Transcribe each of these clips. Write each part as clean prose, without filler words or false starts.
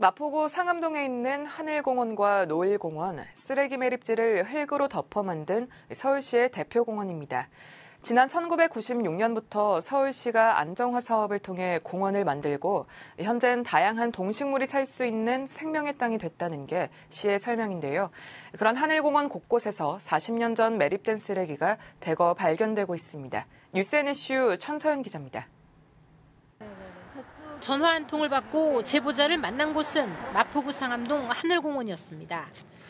마포구 상암동에 있는 하늘공원과 노일공원, 쓰레기 매립지를 흙으로 덮어 만든 서울시의 대표 공원입니다. 지난 1996년부터 서울시가 안정화 사업을 통해 공원을 만들고 현재는 다양한 동식물이 살 수 있는 생명의 땅이 됐다는 게 시의 설명인데요. 그런 하늘공원 곳곳에서 40년 전 매립된 쓰레기가 대거 발견되고 있습니다. 뉴스N 이슈 천서연 기자입니다. 전화 한 통을 받고 제보자를 만난 곳은 마포구 상암동 하늘공원이었습니다.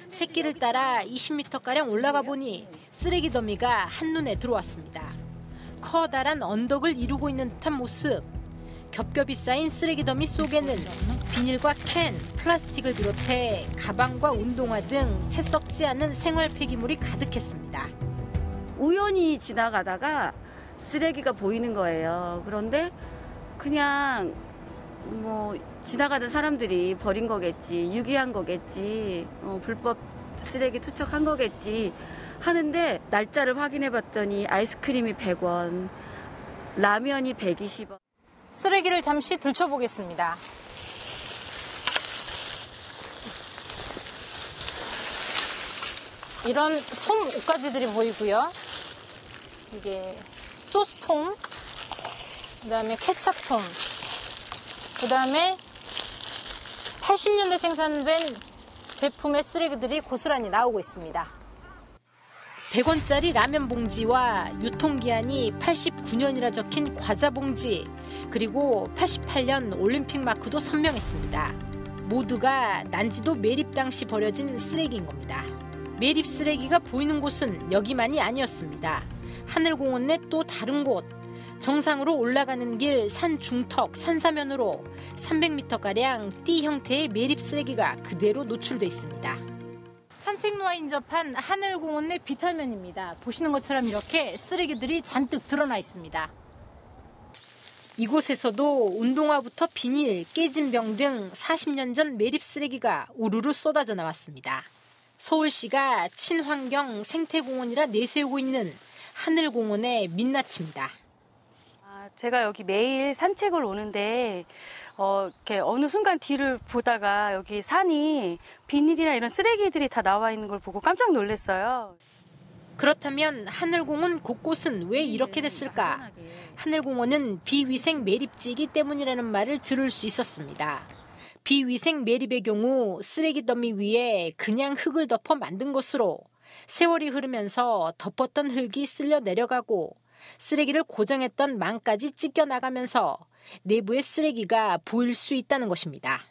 새길을 따라 20m가량 올라가 보니 쓰레기 더미가 한눈에 들어왔습니다. 커다란 언덕을 이루고 있는 듯한 모습. 겹겹이 쌓인 쓰레기 더미 속에는 비닐과 캔, 플라스틱을 비롯해 가방과 운동화 등 채 썩지 않은 생활 폐기물이 가득했습니다. 우연히 지나가다가 쓰레기가 보이는 거예요. 그런데 그냥 지나가던 사람들이 버린 거겠지, 유기한 거겠지, 불법 쓰레기 투척한 거겠지 하는데 날짜를 확인해 봤더니 아이스크림이 100원, 라면이 120원. 쓰레기를 잠시 들춰보겠습니다. 이런 솜 옷가지들이 보이고요. 이게 소스통, 그다음에 케첩통, 그다음에 80년대 생산된 제품의 쓰레기들이 고스란히 나오고 있습니다. 100원짜리 라면 봉지와 유통기한이 89년이라 적힌 과자 봉지, 그리고 88년 올림픽 마크도 선명했습니다. 모두가 난지도 매립 당시 버려진 쓰레기인 겁니다. 매립 쓰레기가 보이는 곳은 여기만이 아니었습니다. 하늘공원 내 또 다른 곳, 정상으로 올라가는 길 산 중턱 산사면으로 300m가량 띠 형태의 매립 쓰레기가 그대로 노출돼 있습니다. 산책로와 인접한 하늘공원 내 비탈면입니다. 보시는 것처럼 이렇게 쓰레기들이 잔뜩 드러나 있습니다. 이곳에서도 운동화부터 비닐, 깨진 병 등 40년 전 매립 쓰레기가 우르르 쏟아져 나왔습니다. 서울시가 친환경 생태공원이라 내세우고 있는 하늘공원의 민낯입니다. 제가 여기 매일 산책을 오는데 이렇게 어느 순간 뒤를 보다가 여기 산이 비닐이나 이런 쓰레기들이 다 나와 있는 걸 보고 깜짝 놀랐어요. 그렇다면 하늘공원 곳곳은 왜 이렇게 됐을까? 하늘공원은 비위생 매립지이기 때문이라는 말을 들을 수 있었습니다. 비위생 매립의 경우 쓰레기 더미 위에 그냥 흙을 덮어 만든 것으로 세월이 흐르면서 덮었던 흙이 쓸려 내려가고 쓰레기를 고정했던 망까지 찢겨 나가면서 내부의 쓰레기가 보일 수 있다는 것입니다.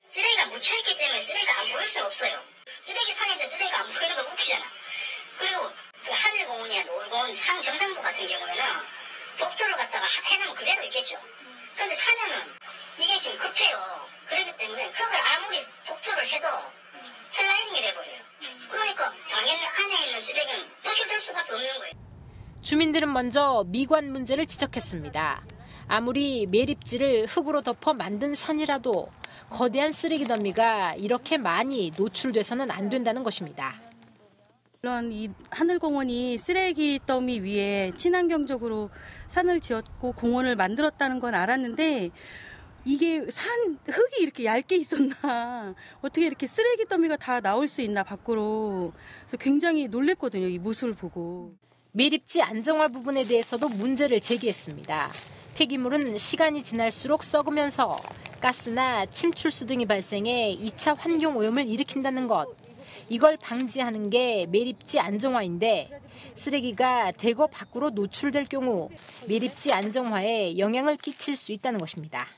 쓰레기가 묻혀있기 때문에 쓰레기가 안 보일 수 없어요. 쓰레기 산인데 쓰레기가 안 보이는 건 웃기잖아. 그리고 그 하늘공원이나 노을공원 정상부 같은 경우에는 복도를 갖다가 해놓으면 그대로 있겠죠. 그런데 산에는 이게 지금 급해요. 그렇기 때문에 흙을 아무리 복도를 해도 슬라이딩이 돼버려요. 그러니까 당연히 안에 있는 쓰레기는 노출될 수밖에 없는 거예요. 주민들은 먼저 미관 문제를 지적했습니다. 아무리 매립지를 흙으로 덮어 만든 산이라도 거대한 쓰레기 더미가 이렇게 많이 노출돼서는 안 된다는 것입니다. 물론 이 하늘공원이 쓰레기 더미 위에 친환경적으로 산을 지었고 공원을 만들었다는 건 알았는데 이게 흙이 이렇게 얇게 있었나, 어떻게 이렇게 쓰레기 더미가 다 나올 수 있나 밖으로. 그래서 굉장히 놀랬거든요, 이 모습을 보고. 매립지 안정화 부분에 대해서도 문제를 제기했습니다. 폐기물은 시간이 지날수록 썩으면서 가스나 침출수 등이 발생해 2차 환경오염을 일으킨다는 것. 이걸 방지하는 게 매립지 안정화인데 쓰레기가 대거 밖으로 노출될 경우 매립지 안정화에 영향을 끼칠 수 있다는 것입니다.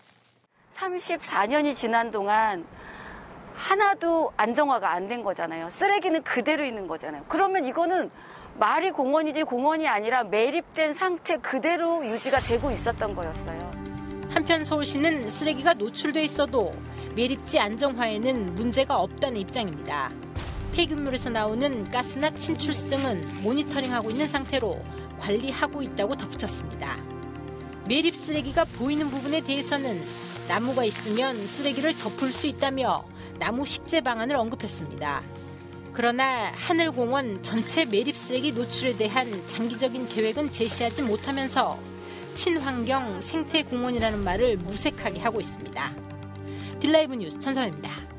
34년이 지난 동안 하나도 안정화가 안 된 거잖아요. 쓰레기는 그대로 있는 거잖아요. 그러면 이거는 말이 공원이지 공원이 아니라 매립된 상태 그대로 유지가 되고 있었던 거였어요. 한편 서울시는 쓰레기가 노출돼 있어도 매립지 안정화에는 문제가 없다는 입장입니다. 폐기물에서 나오는 가스나 침출수 등은 모니터링하고 있는 상태로 관리하고 있다고 덧붙였습니다. 매립 쓰레기가 보이는 부분에 대해서는 나무가 있으면 쓰레기를 덮을 수 있다며 나무 식재 방안을 언급했습니다. 그러나 하늘공원 전체 매립 쓰레기 노출에 대한 장기적인 계획은 제시하지 못하면서 친환경 생태공원이라는 말을 무색하게 하고 있습니다. 딜라이브 뉴스 천성입니다.